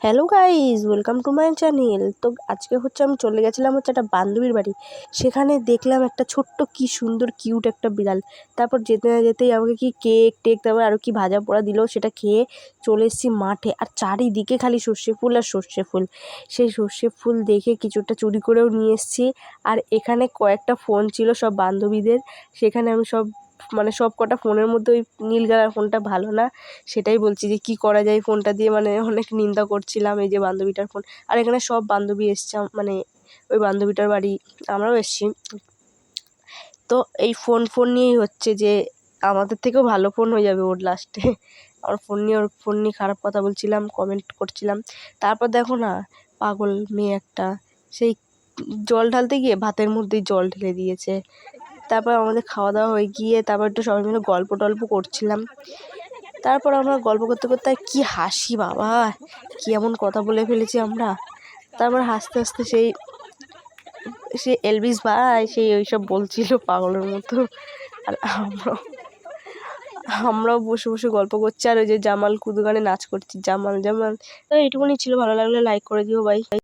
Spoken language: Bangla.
Hello guys, welcome to my channel. তো আজকে আমি চলে গেছিলাম একটা বান্ধবীর বাড়ি। সেখানে দেখলাম একটা ছোট্ট কি সুন্দর কিউট একটা বিড়াল। তারপর যেতে না যেতেই আমাকে কি কেক টেক তারপর আরও কি ভাজা পোড়া দিল, সেটা খেয়ে চলে এসেছি মাঠে। আর চারিদিকে খালি সর্ষে ফুল আর সর্ষে ফুল। সেই সর্ষে ফুল দেখে কিছুটা চুরি করেও নিয়ে এসেছি। আর এখানে কয়েকটা ফোন ছিল সব বান্ধবীদের, সেখানে আমি সব কটা ফোনের মধ্যে ওই নীল কালার ফোনটা ভালো না, সেটাই বলছি যে কি করা যায় ফোনটা দিয়ে। অনেক নিন্দা করছিলাম এই যে বান্ধবীটার ফোন। আর এখানে সব বান্ধবী এসছে, ওই বান্ধবীটার বাড়ি আমরাও এসছি। তো এই ফোন নিয়েই হচ্ছে যে আমাদের থেকেও ভালো ফোন হয়ে যাবে ওর লাস্টে। ওর ফোন নিয়ে খারাপ কথা বলছিলাম, কমেন্ট করছিলাম। তারপর দেখো না, পাগল মেয়ে একটা সেই জল ঢালতে গিয়ে ভাতের মধ্যেই জল ঢেলে দিয়েছে। তারপর আমাদের খাওয়া দাওয়া হয়ে গিয়ে তারপর একটু সবাই মিলে গল্প টল্প করছিলাম। তারপর আমরা গল্প করতে করতে কি হাসি বাবা, কি এমন কথা বলে ফেলেছি আমরা। তারপর হাসতে হাসতে সে এলভিস ভাই সেই ওইসব বলছিল পাগলের মতো। আর আমরাও বসে বসে গল্প করছি, আর ওই যে জামাল কুদু গানে নাচ করছি, জামাল জামাল। তো এইটুকুনি ছিল, ভালো লাগলে লাইক করে দিও ভাই।